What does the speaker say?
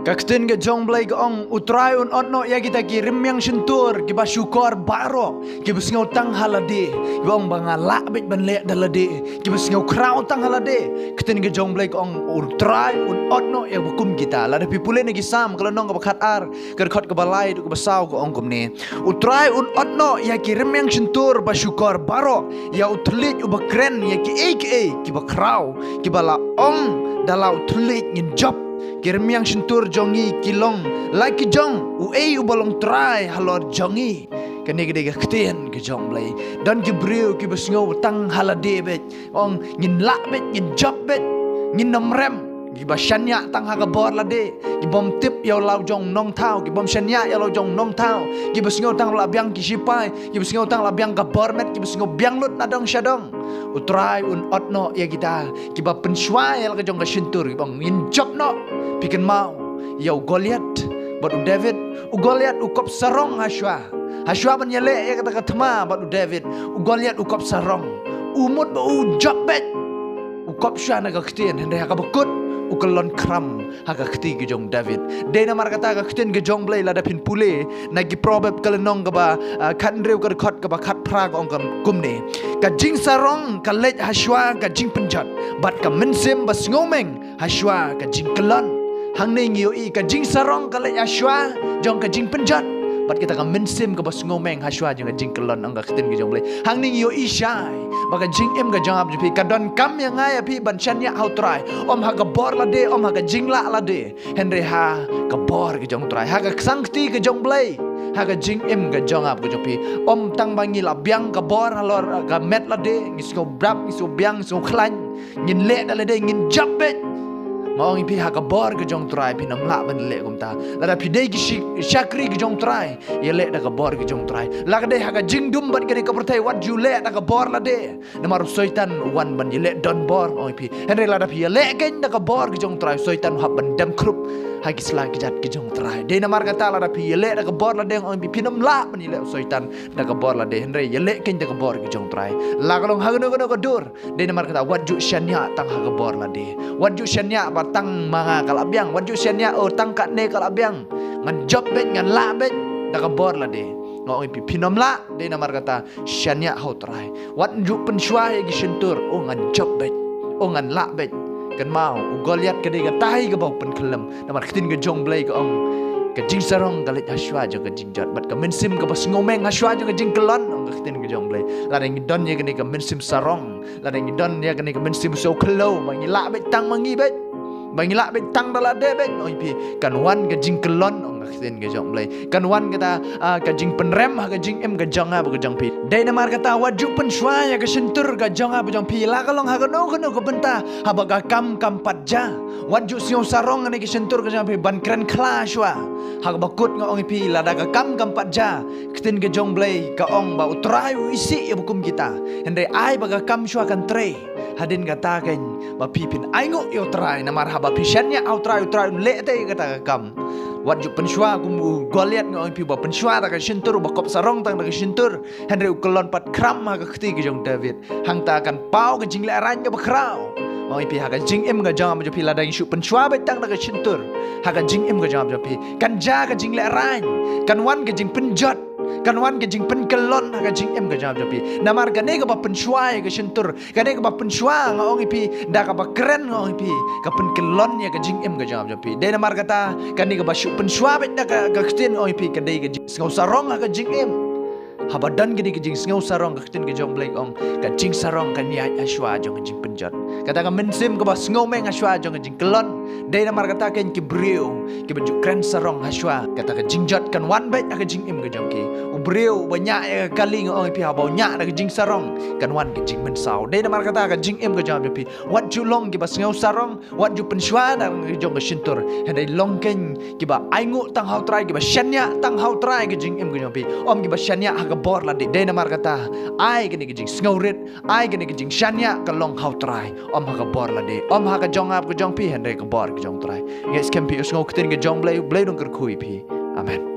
Kaktin ke jong blai ke ong utrai un otno ya kita ki rimyang sentur ki ba syukur baro ki ba sngau tang halade ki ong banga la bit ban le dalade ki ba sngau krau tang halade kaktin ke jong blai ke ong utrai un otno ya bukum kita la de pipule ne ki sam kalau nong ka khat ar ker khot ke balai du ke basau ke ong kum ne utrai un otno ya ki rimyang sentur ba syukur baro ya utlit u ba kren ya ki ba krau ki ba la ong dalau utlit ngin job kirim yang sentur jongi kilong laki jong u bolong try halor jongi kene gede ktien ke jong blai dan gibriu ki besngo tang halade bet ong ngin la bet ngin job bet ngin nomrem gi basanya tang haga bor lade gi bom tip yaw law jong nong thau gi bom shanya yaw law jong nong thau gi besngo tang la biang ki sipai gi besngo tang la biang ka bormet gi besngo biang lut nadong shadong utrai un otno ya kita ki ba pensuai la jong ka sentur gi bang ngin job no pikin mau yaw Goliat batu David u Goliat u kop sarong Hashua ban yele ya kata katma batu David u Goliat u kop sarong umut ba u job bet u kop shua na ka ktien hende ka bakut u kelon kram haga kti ge jong David de na mar kata ka ktien ge jong blai la da pin pule na gi probab kalenong ka ba khan rew ka khot ka ba khat phra ka ong kam kumne ka jing sarong ka lej Hashua ka jing penjat bat ka mensim ba ngomeng Hashua ka jing kelon hang nei ngiu i ka jing sarong ka lej Hashua jong ka jing penjat bat kita ka mensim ka bas ngomeng Hashua jong ka jing kelon ang ka ktien ge jong blai hang nei ngiu i shai maka jing em ga jang ap pi ka don kam yang ai pi ban chan ya how try om ha ga bor la de om ha ga jing la de henry ha ka bor ge jong try ha ga sangti ge jong blai ha ga jing em ga jang ap ge jong pi om tang bangi la biang ka bor halor ga met la de ngisko brap ngisko biang so khlan ngin le da la de ngin japet maong pi ha ka bor ge jong try pi nam la ban le kum ta la da pi de gi shakri ge jong try ye le da ka bor ge jong try la ga de ha ga jing dum ban ge ka pertai wat ju le da ka bor la de na mar soitan wan ban ye le don bor oi pi henre la da pi ye le gen da ka bor ge jong try soitan hab ban dam krup ha gi sla gi jat ge jong try de na mar ka ta la da pi ye le da ka bor la de oi pi nam la ban ye le soitan da ka bor la de henre ye le gen da ka bor ge jong try la ga long ha no ka dur de na mar ka ta wat ju shanya tang ha ga bor la de wat ju shanya tang mga kalabyang wadju sianya o tang kat ne kalabyang ngan job bet ngan la bet da ka bor la de ngoi pi pinom la de na mar kata sianya ho trai wadju pensuai gi sentur o ngan job bet o ngan la bet kan mau u Goliat ke de ga tai ga bau pen kelem na mar ktin ga jong blai ka ong ka jing sarong ga let Hashua jo ga jing jot bat ka mensim ka bas ngomeng Hashua jo ga jing kelon ong ka ktin ga jong blai la de ngi don ye ga ne ka mensim sarong la de ngi don ye ga ne ka mensim so kelo mangi la bet tang mangi bet bangila bet tang dala de bet oi pi kan wan ga jing kelon ong ga kten ga jong blai kan wan kata ka jing penrem ga jing em ga jong ga jong pi de na mar kata waju pen shwa ya ga sentur ga jong ga jong pi la ka long ha ga no ko benta ha ba ga kam patja waju sio sarong ne ga sentur ga jong pi ban kren kla shwa ha ga bakut nga ong pi la da ga kam patja kten ga jong blai ka ong ba utrai isi ya bukum kita hende ai ba ga kam shwa kan tre hadin kata kan ba pipin aingo yo trai na mar haba pishannya au trai le te kata kam waju penshua kum Goliat ngoi pi ba penshua ta ka sentur ba kop sarong tang ta ka sentur henry ukelon pat kram ma ka khti ge jong David hang ta kan pau ka jing le ran ga ba krau oi pi ha ka jing em ga jam jo pi la dang shu penshua ba tang ta ka sentur ha ka jing em ga jam jo pi kan ja ka jing le ran kan wan ka jing penjot kan wan ke jing pen kelon ga jing em ga jam japi namar ga ne ga ba pen shwai ga sentur ga ne ga ba pen shwa nga ong pi da ga ba keren nga ong pi ga pen kelon ya ga jing em ga jam japi de namar kata ga ne ga ba shu pen shwa bet da ga kten ong pi ga de ga ngau sarong ga jing em habadan gini ke jing ngau sarong ga kten ga jong blai ong ga jing sarong ga ni Hashua jong jing penjat kata ga mensim ga ba ngau meng Hashua jong jing kelon de namar kata ken ki brio ki baju kren sarong Hashua kata ga jing jot kan wan bet ga jing em ga jong ki ubreu banyak kali ngoi pi habau nya da jing sarong kan wan ke jing men sau de namar kata ga jing em ga jam pi wat ju long ki bas ngau sarong wat ju penshwa da jong ga sentur hedai long ken ki ba aingu tang hau trai ki ba shanya tang hau trai ga jing em ga jam pi om ki ba shanya ha ga bor la de namar kata ai ke ni ga jing ngau rit ai ke ni ga jing shanya ka long hau trai om ha ga bor la de om ha ga jong ap ga jong pi hedai ga bor ga jong trai yes kem pi ngau kten ga jong blai dong ker kui pi amen.